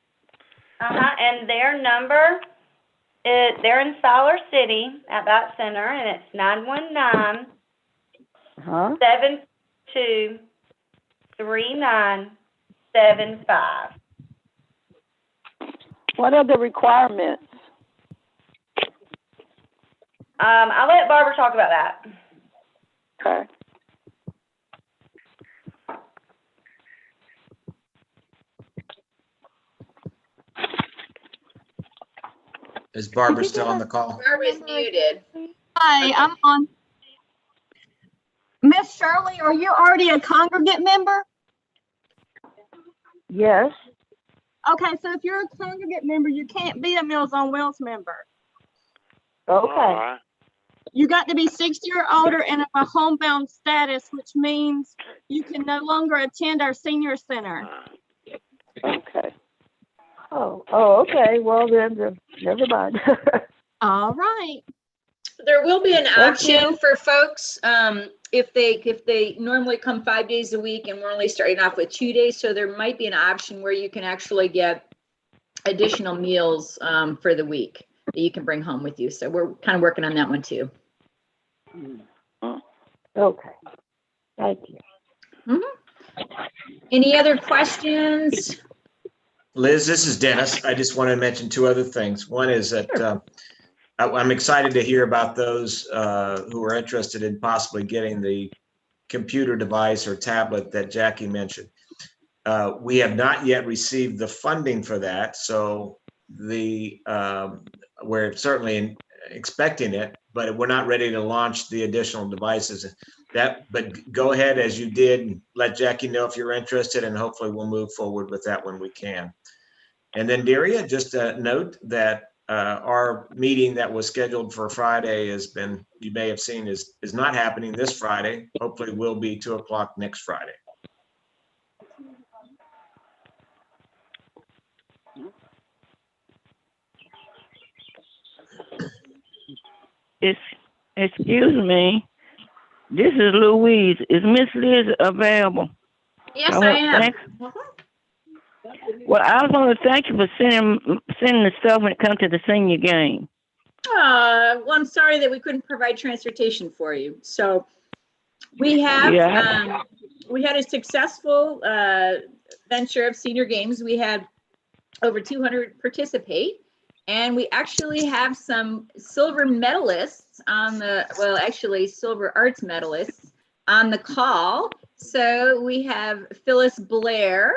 And their number is, they're in Siler City at that center, and it's 919-723975. What are the requirements? I'll let Barbara talk about that. Okay. Is Barbara still on the call? Barbara's muted. Hi, I'm on. Miss Shirley, are you already a congregate member? Yes. Okay, so if you're a congregate member, you can't be a Meals on Wheels member. Okay. You got to be 60 or older and of a homebound status, which means you can no longer attend our senior center. Okay. Oh, okay. Well, then, never mind. All right. There will be an Thank option you. for folks if they normally come 5 days a week, and we're only starting off with 2 days, so there might be an option where you can actually get additional meals for the week that you can bring home with you. So we're kind of working on that one too. Okay. Thank you. Any other questions? Liz, this is Dennis. I just want to mention two other things. One is that I'm excited to hear about those who are interested in possibly getting the computer device or tablet that Jackie mentioned. We have not yet received the funding for that, so we're certainly expecting it, but we're not ready to launch the additional devices. But go ahead as you did, and let Jackie know if you're interested, and hopefully we'll move forward with that when we can. And then Daria, just a note that our meeting that was scheduled for Friday has been, you may have seen, is not happening this Friday. Hopefully will be 2 o'clock next Friday. Excuse me. This is Louise. Is Miss Liz available? Yes, I am. Well, I want to thank you for sending the stuff when it comes to the senior game. Well, I'm sorry that we couldn't provide transportation for you. So we have we had a successful venture of senior games. We had over 200 participate, and we actually have some silver medalists on the, well, actually silver arts medalists on the call. So we have Phyllis Blair,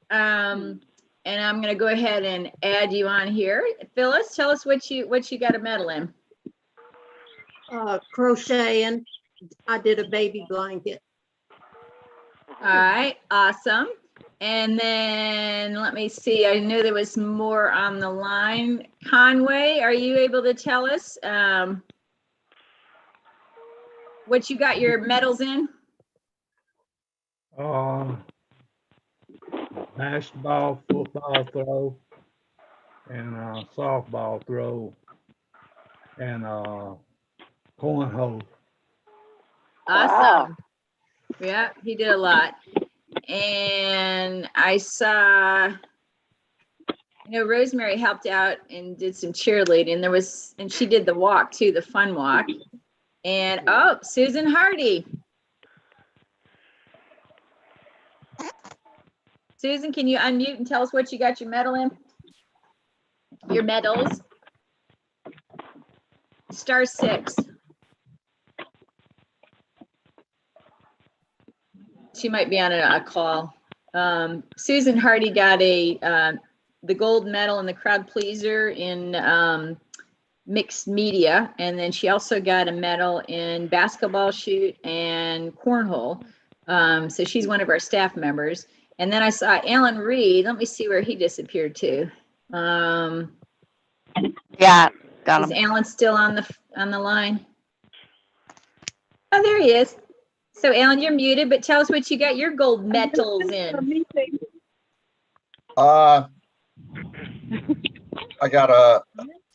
and I'm going to go ahead and add you on here. Phyllis, tell us what you got a medal in. Crocheting. I did a baby blanket. All right, awesome. And then let me see, I know there was more on the line. Conway, are you able to tell us what you got your medals in? Basketball, football throw, and softball throw, and cornhole. Awesome. Yeah, he did a lot. And I saw, Rosemary helped out and did some cheerleading. And she did the walk too, the fun walk. And Susan Hardy. Susan, can you unmute and tell us what you got your medal in? Your medals. Star 6. She might be on a call. Susan Hardy got the gold medal in the crowd pleaser in mixed media, and then she also got a medal in basketball shoot and cornhole. So she's one of our staff members. And then I saw Alan Reed. Let me see where he disappeared to. Yeah, got him. Is Alan still on the line? Oh, there he is. So Alan, you're muted, but tell us what you got your gold medals in. I got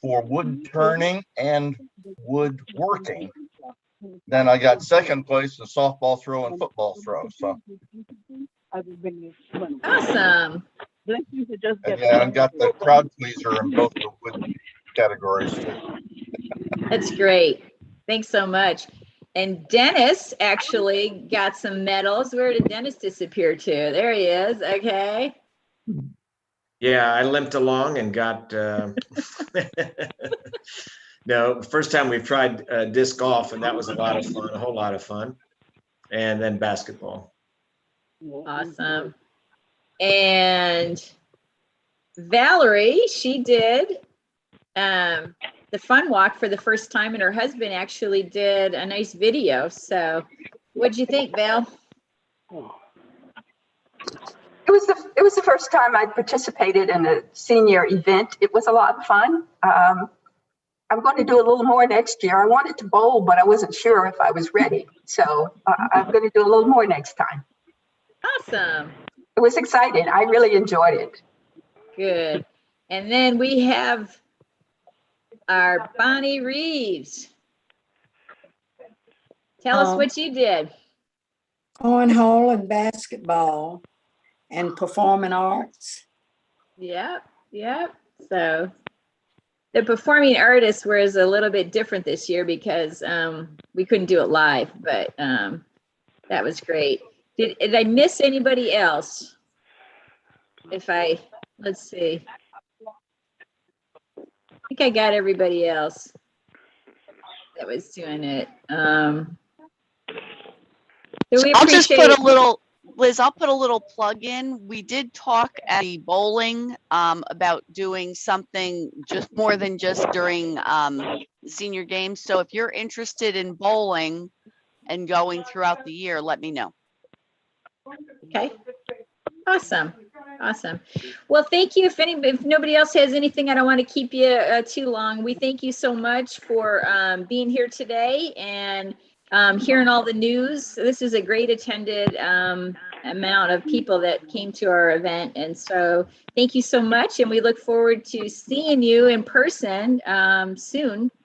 for wood turning and wood working. Then I got second place in softball throw and football throw. So awesome. And yeah, I got the crowd pleaser in both the wood categories too. That's great. Thanks so much. And Dennis actually got some medals. Where did Dennis disappear to? There he is. Okay. Yeah, I limped along and got, no, first time we've tried disc golf, and that was a lot of fun, a whole lot of fun. And then basketball. Awesome. And Valerie, she did the fun walk for the first time, and her husband actually did a nice video. So what'd you think, Val? It was the first time I participated in a senior event. It was a lot of fun. I'm going to do a little more next year. I wanted to bowl, but I wasn't sure if I was ready. So I'm going to do a little more next time. Awesome. It was exciting. I really enjoyed it. Good. And then we have our Bonnie Reeves. Tell us what you did. Cornhole and basketball and performing arts. Yep. So the performing artists was a little bit different this year because we couldn't do it live, but that was great. Did I miss anybody else? Let's see. I think I got everybody else that was doing it. So we I'll just put appreciate- a little, Liz, I'll put a little plug in. We did talk at the bowling about doing something just more than just during senior games. So if you're interested in bowling and going throughout the year, let me know. Okay. Awesome. Well, thank you. If nobody else has anything, I don't want to keep you too long. We thank you so much for being here today and hearing all the news. This is a great attended amount of people that came to our event. And so thank you so much. And we look forward to seeing you in person soon.